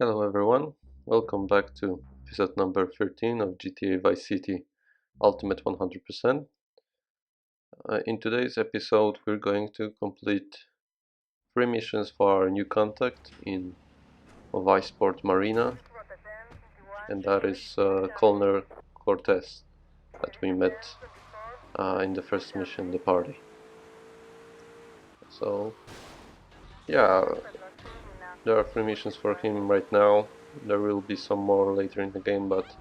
Hello everyone, welcome back to episode number 13 of GTA Vice City Ultimate 100%. In today's episode we're going to complete 3 missions for our new contact in Viceport Marina, and that is Colonel Cortez that we met in the first mission, the party. So yeah, there are 3 missions for him right now. There will be some more later in the game, but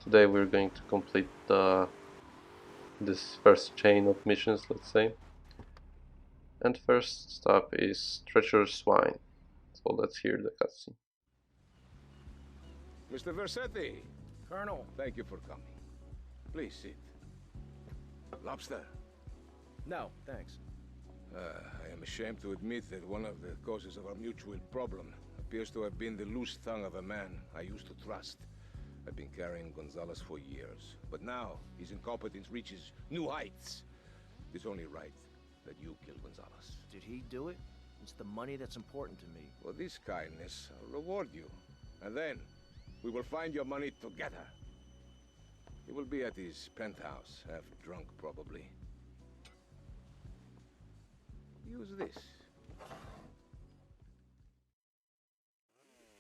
today we're going to complete this first chain of missions, let's say. And first stop is Treacherous Swine. So let's hear the cutscene. Mr. Versetti! Colonel. Thank you for coming. Please sit. Lobster? No, thanks. I am ashamed to admit that one of the causes of our mutual problem appears to have been the loose tongue of a man I used to trust. I've been carrying Gonzalez for years, but now his incompetence reaches new heights. It's only right that you kill Gonzalez. Did he do it? It's the money that's important to me. For this kindness, I'll reward you. And then, we will find your money together. He will be at his penthouse, half drunk probably. Use this.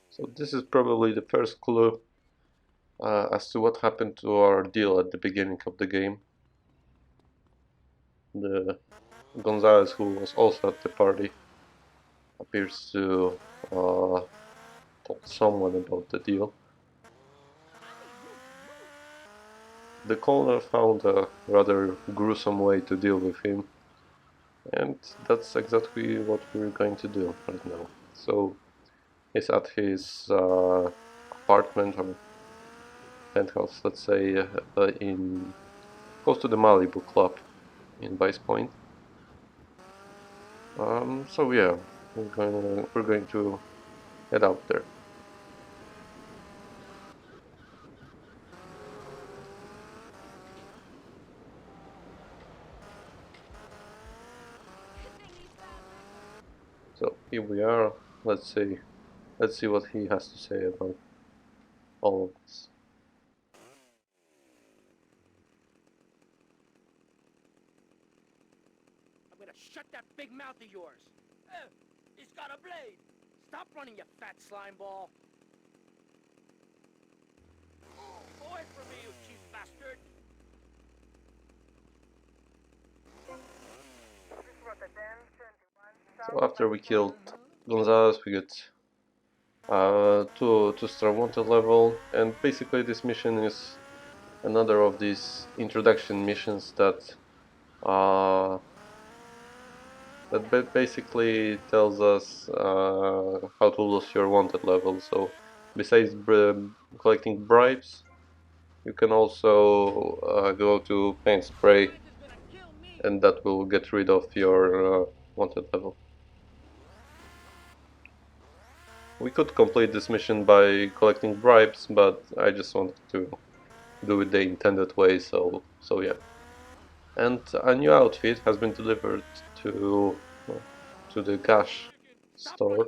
So this is probably the first clue as to what happened to our deal at the beginning of the game. The Gonzalez, who was also at the party, appears to told someone about the deal. The colonel found a rather gruesome way to deal with him, and that's exactly what we're going to do right now. So he's at his apartment or penthouse, let's say, in close to the Malibu Club in Vice Point. So yeah, we're going to head out there. So here we are. Let's see what he has to say about all of this. I'm gonna shut that big mouth of yours. He's got a blade. Stop running, you fat slime ball. Away from me, you cheap bastard. So after we killed Gonzalez, we get to Star Wanted level, and basically this mission is another of these introduction missions that basically tells us how to lose your wanted level. So besides collecting bribes, you can also go to paint spray, and that will get rid of your wanted level. We could complete this mission by collecting bribes, but I just wanted to do it the intended way, so yeah. And a new outfit has been delivered to the cash store.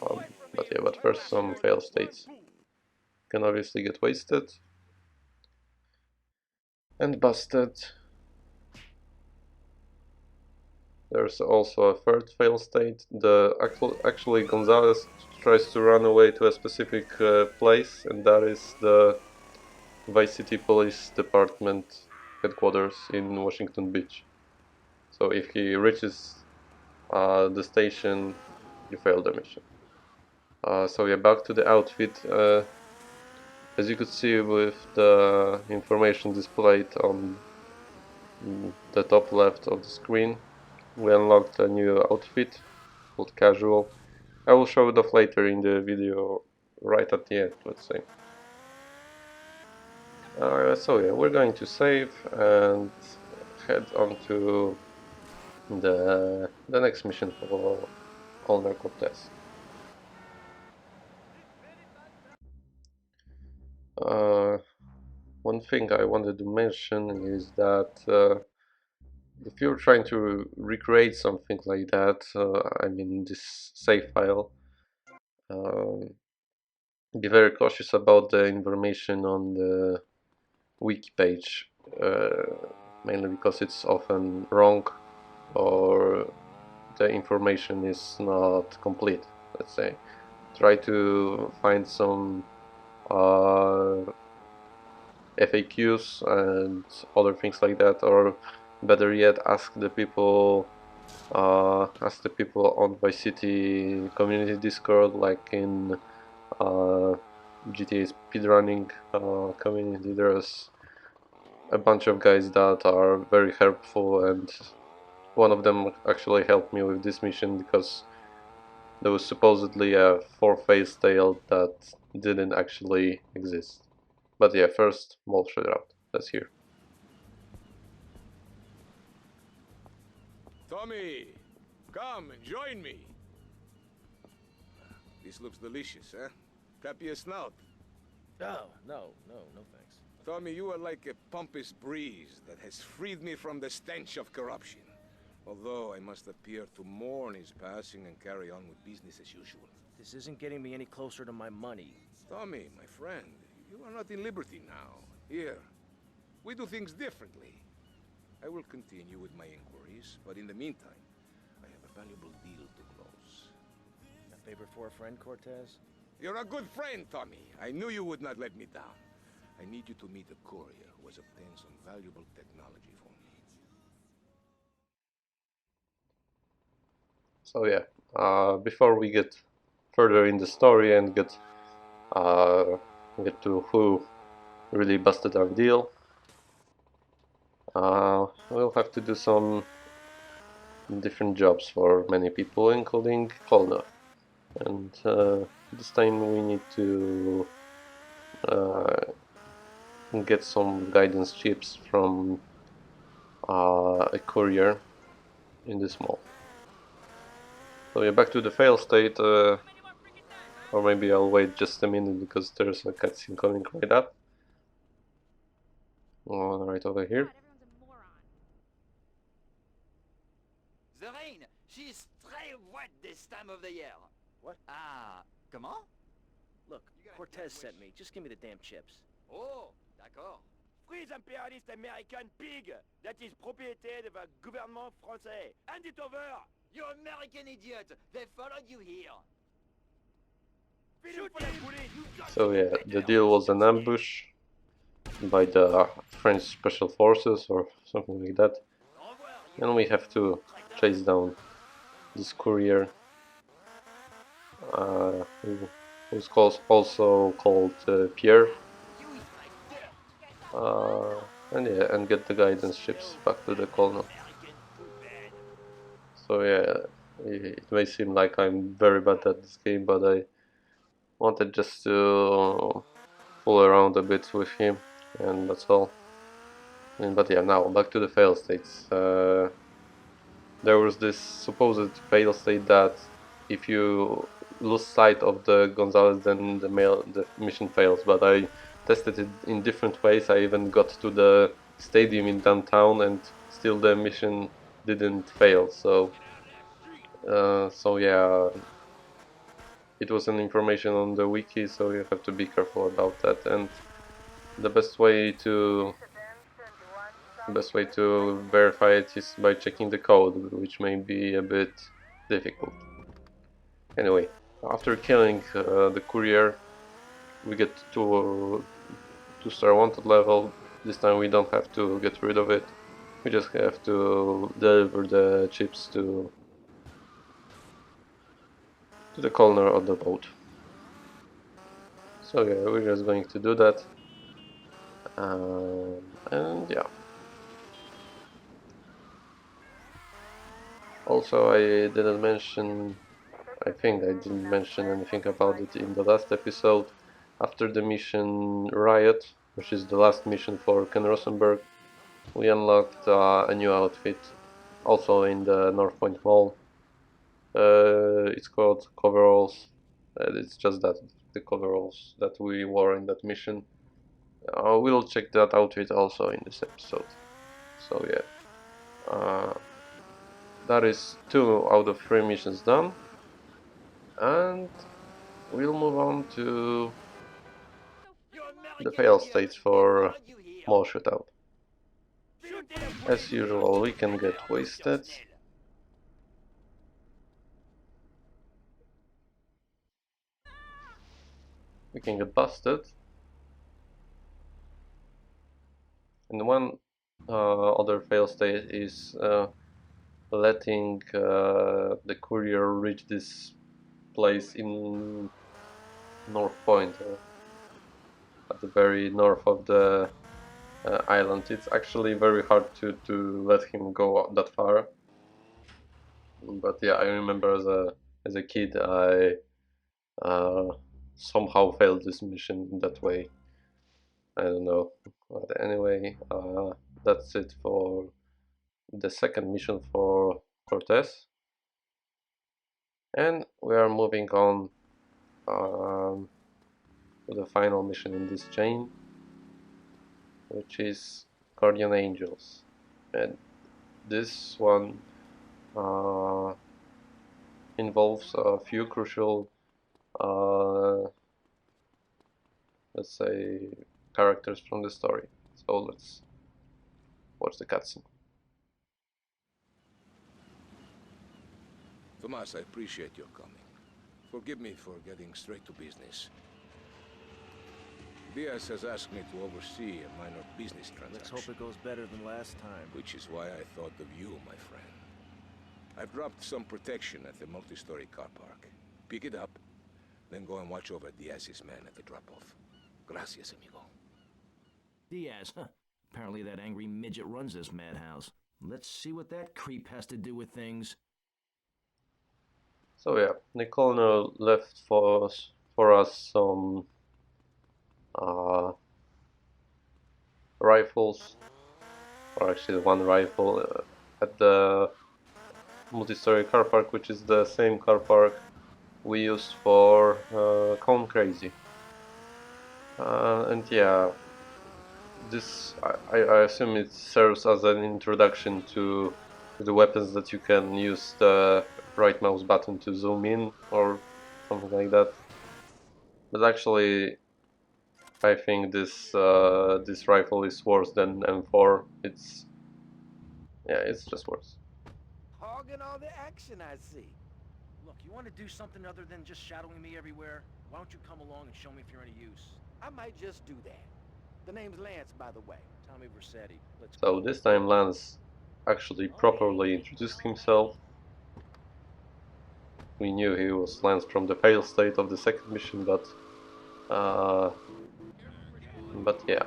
But first some fail states. Can obviously get wasted and busted. There's also a third fail state. Actually Gonzalez tries to run away to a specific place, and that is the Vice City Police Department headquarters in Washington Beach. So if he reaches the station, you fail the mission. So yeah, back to the outfit. As you could see with the information displayed on the top left of the screen, we unlocked a new outfit called Casual. I will show it off later in the video, right at the end, let's say. So yeah, we're going to save and head on to the next mission for Colonel Cortez. One thing I wanted to mention is that if you're trying to recreate something like that, I mean this save file, um, be very cautious about the information on the wiki page, mainly because it's often wrong or the information is not complete, let's say. Try to find some FAQs and other things like that, or better yet, ask the people on Vice City community Discord, like in GTA speedrunning community. There's a bunch of guys that are very helpful, and one of them actually helped me with this mission because there was supposedly a 4-phase tale that didn't actually exist. But yeah, first Molshed route. That's here. Tommy, come and join me. This looks delicious, huh? Tap your snout. Oh, no thanks. Tommy, you are like a pompous breeze that has freed me from the stench of corruption. Although I must appear to mourn his passing and carry on with business as usual. This isn't getting me any closer to my money. Tommy, my friend, you are not in Liberty now. Here, we do things differently. I will continue with my inquiries, but in the meantime, I have a valuable deal to close. A favor for a friend, Cortez? You're a good friend, Tommy. I knew you would not let me down. I need you to meet a courier who has obtained some valuable technology for me. So yeah, before we get further in the story and get to who really busted our deal, we'll have to do some different jobs for many people, including Kolna. And this time we need to get some guidance chips from a courier in this mall. So yeah, back to the fail state, or maybe I'll wait just a minute because there's a cutscene coming right up. Right over here. The rain, she's très wet this time of the year. What? Ah, comment? Look, Cortez sent me. Just give me the damn chips. Oh, d'accord. Free the imperialist American pig that is propriété of the gouvernement français. Hand it over! You American idiot! They followed you here. Shoot him! So yeah, the deal was an ambush by the French Special Forces or something like that. And we have to chase down this courier, who's also called Pierre. And yeah, and get the guidance ships back to the colonel. So yeah, it may seem like I'm very bad at this game, but I wanted just to fool around a bit with him, and that's all. But yeah, now back to the fail states. There was this supposed fail state that if you lose sight of the Gonzalez, then the mission fails. But I tested it in different ways. I even got to the stadium in downtown, and still the mission didn't fail. So yeah, it was an information on the wiki, so you have to be careful about that. And the best way to verify it is by checking the code, which may be a bit difficult. Anyway, after killing the courier, we get to 2-star wanted level. This time we don't have to get rid of it. We just have to deliver the chips to the colonel of the boat. So yeah, we're just going to do that. And yeah. Also, I think I didn't mention anything about it in the last episode. After the mission Riot, which is the last mission for Ken Rosenberg, we unlocked a new outfit, also in the North Point Mall. It's called coveralls. It's just that, the coveralls that we wore in that mission. We'll check that outfit also in this episode. So yeah. That is 2 out of 3 missions done, and we'll move on to the fail states for more shootout. As usual, we can get wasted. We can get busted. And one other fail state is letting the courier reach this place in North Point, at the very north of the island. It's actually very hard to let him go that far. But yeah, I remember as a kid I somehow failed this mission in that way. I don't know. But anyway, that's it for the second mission for Cortez. And we are moving on to the final mission in this chain, which is Guardian Angels. And this one involves a few crucial, let's say, characters from the story. So let's watch the cutscene. Tomas, I appreciate your coming. Forgive me for getting straight to business. Diaz has asked me to oversee a minor business transaction. Let's hope it goes better than last time. Which is why I thought of you, my friend. I've dropped some protection at the multi-story car park. Pick it up, then go and watch over Diaz's men at the drop-off. Gracias, amigo. Diaz, huh? Apparently that angry midget runs this madhouse. Let's see what that creep has to do with things. So yeah, the colonel left for us some rifles, or actually one rifle at the multi-story car park, which is the same car park we used for Cone Crazy. And yeah, this I assume it serves as an introduction to the weapons that you can use the right mouse button to zoom in or something like that. But actually, I think this this rifle is worse than M4. It's just worse. Hogging all the action, I see. Look, you want to do something other than just shadowing me everywhere? Why don't you come along and show me if you're any use? I might just do that. The name's Lance, by the way. Tommy Versetti. Let's So go. this time Lance actually properly introduced himself. We knew he was Lance from the fail state of the second mission, but yeah,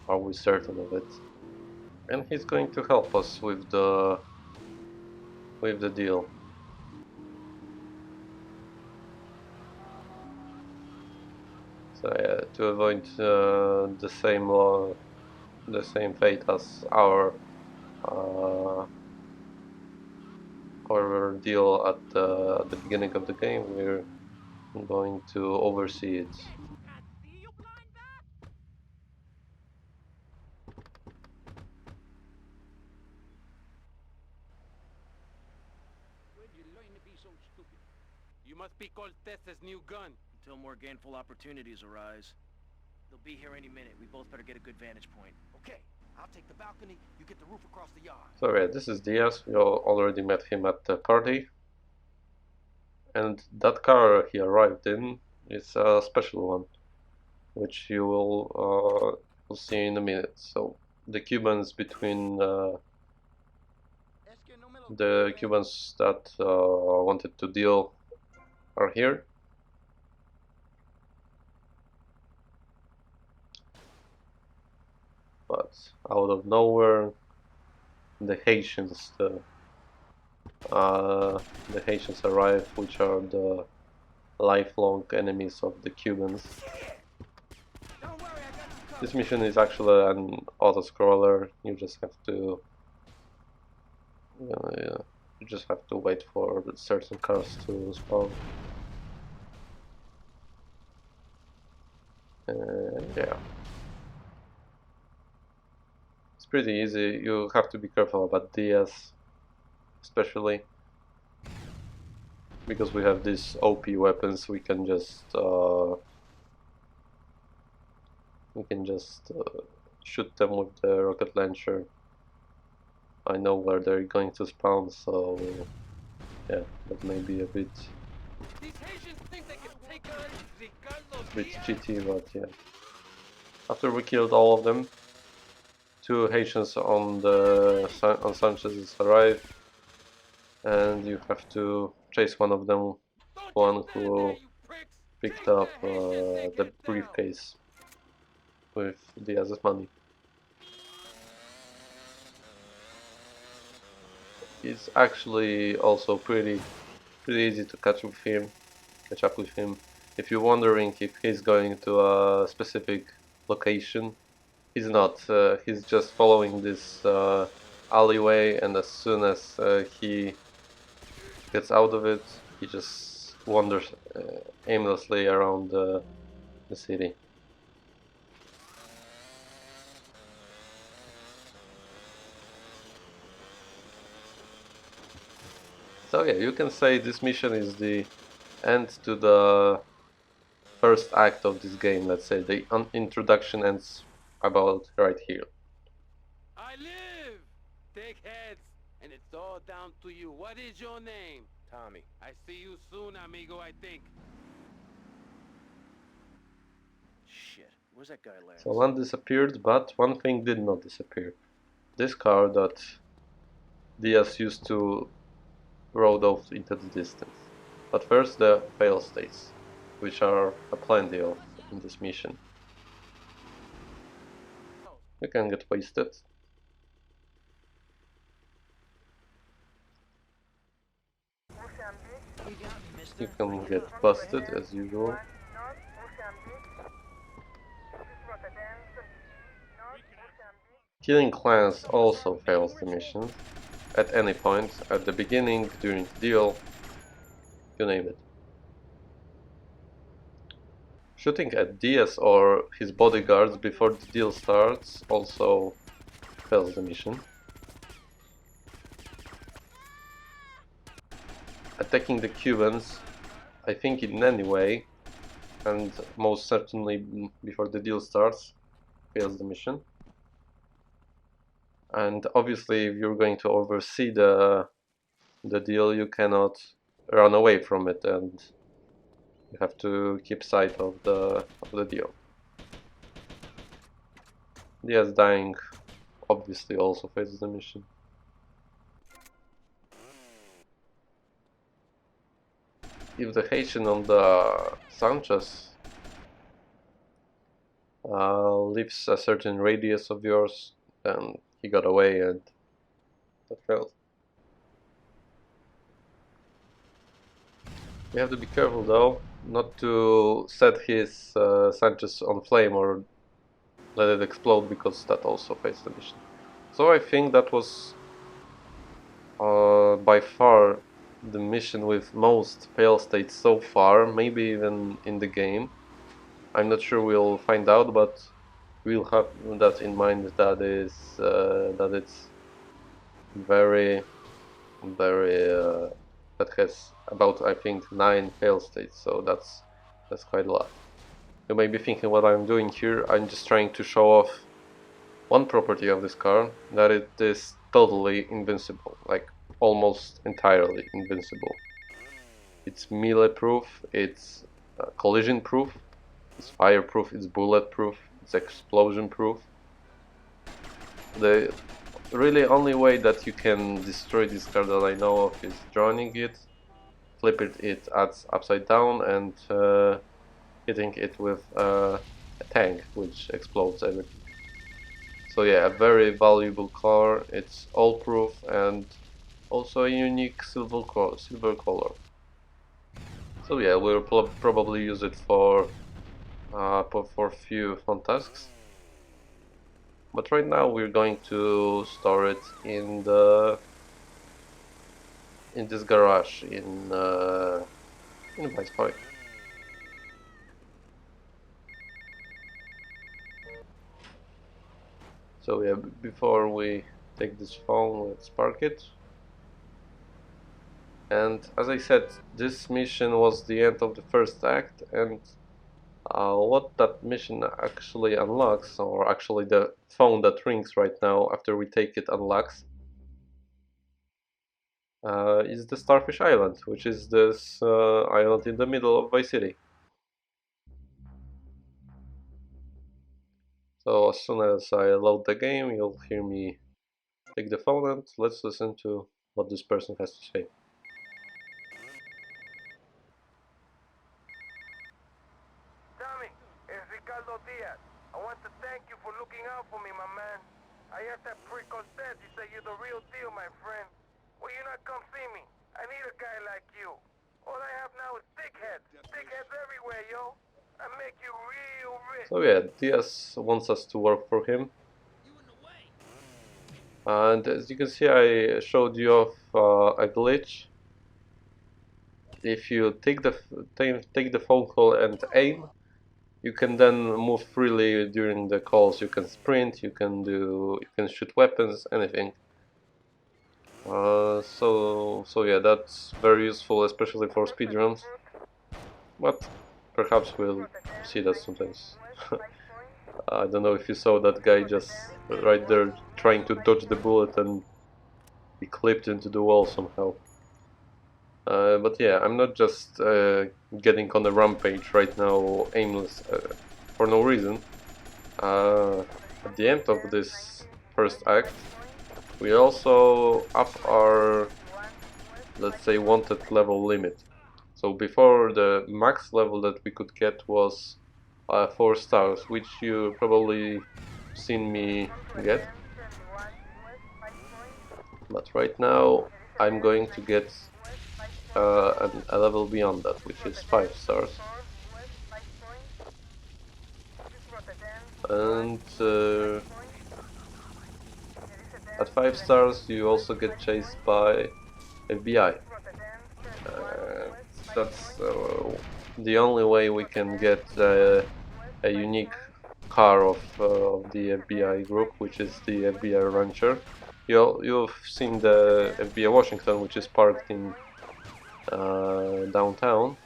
are we certain of it? And he's going to help us with the deal. So yeah, to avoid the same fate as our deal at the beginning of the game, we're going to oversee it. Where'd you learn to be so stupid? You must be Cortez's new gun. Until more gainful opportunities arise. They'll be here any minute. We both better get a good vantage point. Okay, I'll take the balcony, you get the roof across the yard. So yeah, this is Diaz. We already met him at the party. And that car he arrived in is a special one, which you will see in a minute. So the Cubans the Cubans that wanted to deal are here. But out of nowhere, the Haitians arrive, which are the lifelong enemies of the Cubans. Don't worry, I got you covered. This mission is actually an auto-scroller. You just have to wait for certain cars to spawn. And yeah, pretty easy. You have to be careful about Diaz, especially because we have these OP weapons. We can just shoot them with the rocket launcher. I know where they're going to spawn, so yeah, that may be a bit cheaty, but yeah. After we killed all of them, 2 Haitians on Sanchez's arrive, and you have to chase one of them, one who picked up the briefcase with Diaz's money. It's actually also pretty easy to catch up with him. If you're wondering if he's going to a specific location, he's not. He's just following this alleyway, and as soon as he gets out of it, he just wanders aimlessly around the city. So yeah, you can say this mission is the end to the first act of this game. Let's say the introduction ends about right here. I live! Take heads, and it's all down to you. What is your name? Tommy. I see you soon, amigo, I think. Shit, where's that guy land? So one disappeared, but one thing did not disappear. This car that Diaz used to rode off into the distance. But first the fail states, which are a plenty of in this mission. You can get wasted. You can get busted as usual. Killing clans also fails the mission. At any point, at the beginning, during the deal, you name it. Shooting at Diaz or his bodyguards before the deal starts also fails the mission. Attacking the Cubans, I think in any way, and most certainly before the deal starts, fails the mission. And obviously, if you're going to oversee the deal, you cannot run away from it, and you have to keep sight of the deal. Diaz dying obviously also fails the mission. If the Haitian on the Sanchez leaves a certain radius of yours, then he got away and that failed. You have to be careful though, not to set his Sanchez on flame or let it explode, because that also fails the mission. So I think that was by far the mission with most fail states so far, maybe even in the game. I'm not sure, we'll find out, but we'll have that in mind, that is that it's very that has about, I think, 9 fail states, so that's quite a lot. You may be thinking what I'm doing here. I'm just trying to show off one property of this car, that it is totally invincible, like almost entirely invincible. It's melee proof, it's collision proof, it's fire proof, it's bullet proof, it's explosion proof. The really only way that you can destroy this car that I know of is joining it, flipping it upside down, and hitting it with a tank, which explodes everything. So yeah, a very valuable car. It's all proof and also a unique silver color. So yeah, we'll probably use it for few fun tasks. But right now we're going to store it in this garage in Vice Point. So yeah, before we take this phone, let's park it. And as I said, this mission was the end of the first act, and what that mission actually unlocks, or actually the phone that rings right now after we take it unlocks, is the Starfish Island, which is this island in the middle of Vice City. So as soon as I load the game, you'll hear me take the phone, and let's listen to what this person has to say. Tommy, it's Ricardo Diaz. I want to thank you for looking out for me, my man. I asked that prick Cortez, he said you're the real deal, my friend. Will you not come see me? I need a guy like you. All I have now is dickheads. Dickheads everywhere, yo. I make you real rich. So yeah, Diaz wants us to work for him. And as you can see, I showed you off a glitch. If you take the phone call and aim, you can then move freely during the calls. You can sprint, you can shoot weapons, anything. So yeah, that's very useful, especially for speedruns. But perhaps we'll see that sometimes. I don't know if you saw that guy just right there trying to dodge the bullet and he clipped into the wall somehow. But yeah, I'm not just getting on a rampage right now, aimless, for no reason. At the end of this first act, we also up our, let's say, wanted level limit. So before, the max level that we could get was 4 stars, which you probably seen me get. But right now I'm going to get a level beyond that, which is 5 stars. And at 5 stars you also get chased by FBI. That's the only way we can get a unique car of the FBI group, which is the FBI Rancher. You've seen the FBI Washington, which is parked in downtown,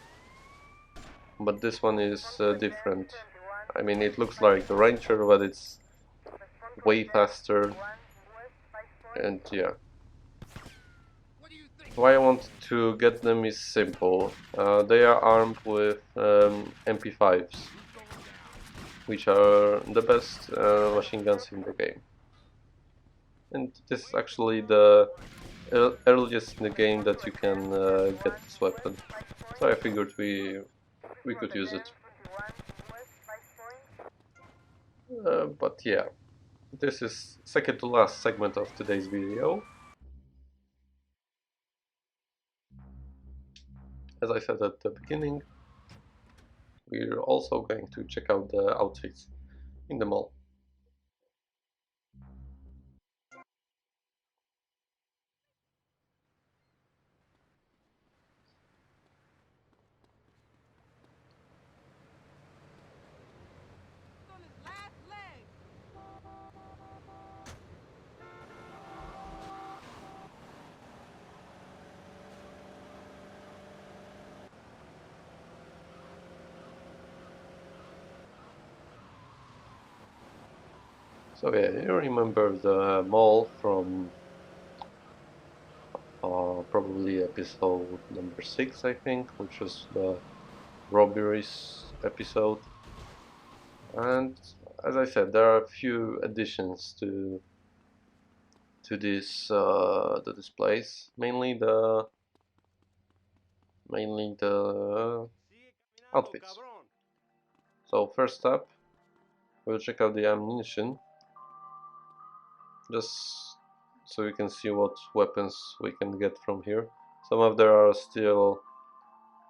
but this one is different. I mean, it looks like a Rancher, but it's way faster, and yeah. Why I want to get them is simple. They are armed with MP5s, which are the best machine guns in the game. And this is actually the earliest in the game that you can get this weapon. So I figured we could use it. But yeah, this is second to last segment of today's video. As I said at the beginning, we're also going to check out the outfits in the mall. So yeah, you remember the mall from probably episode number 6, I think, which was the robberies episode. And as I said, there are a few additions to this place, mainly the outfits. So first up, we'll check out the ammunition, just so you can see what weapons we can get from here. Some of them are still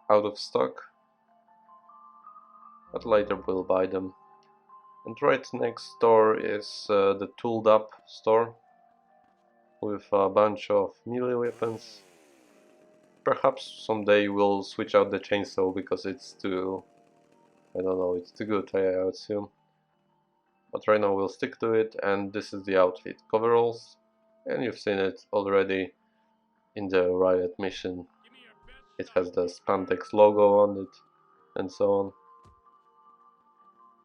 out of stock, but later we'll buy them. And right next door is the tooled up store with a bunch of melee weapons. Perhaps someday we'll switch out the chainsaw because it's too, I don't know, it's too good, I assume. but right now we'll stick to it. And this is the outfit: coveralls, and you've seen it already in the riot mission. It has the spandex logo on it and so on.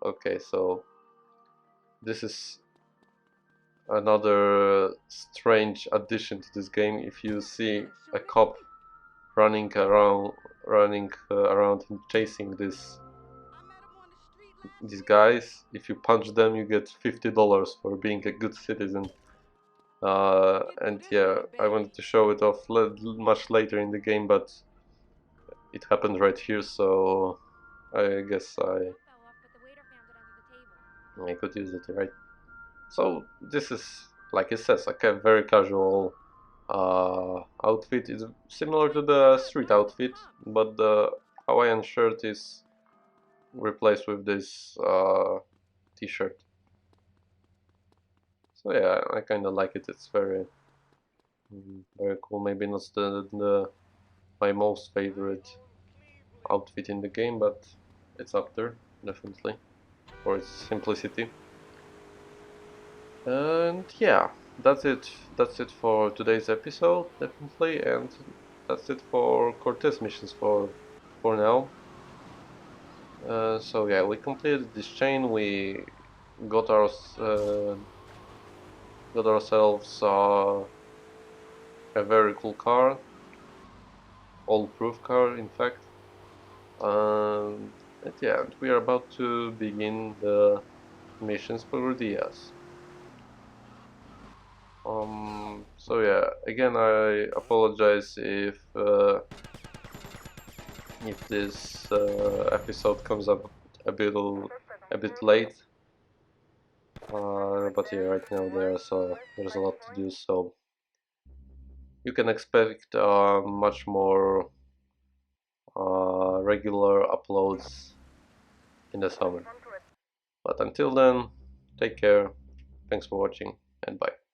Okay, so this is another strange addition to this game. If you see a cop running around and chasing these guys, if you punch them you get $50 for being a good citizen. And yeah, I wanted to show it off much later in the game, but it happened right here, so I guess I could use it, right? So this is, like it says, like a very casual outfit. It's similar to the street outfit, but the Hawaiian shirt is replaced with this t-shirt. So yeah, I kind of like it. It's very cool. Maybe not my most favorite outfit in the game, but it's up there definitely for its simplicity. And yeah, that's it for today's episode, definitely, and that's it for Cortez missions for now. So yeah, we completed this chain. We got ourselves a very cool car, all-proof car, in fact. And yeah, we are about to begin the missions for Diaz. So yeah, again, I apologize if this episode comes up a bit late. But yeah, right now there's a lot to do, so you can expect much more regular uploads in the summer. But until then, take care, thanks for watching, and bye.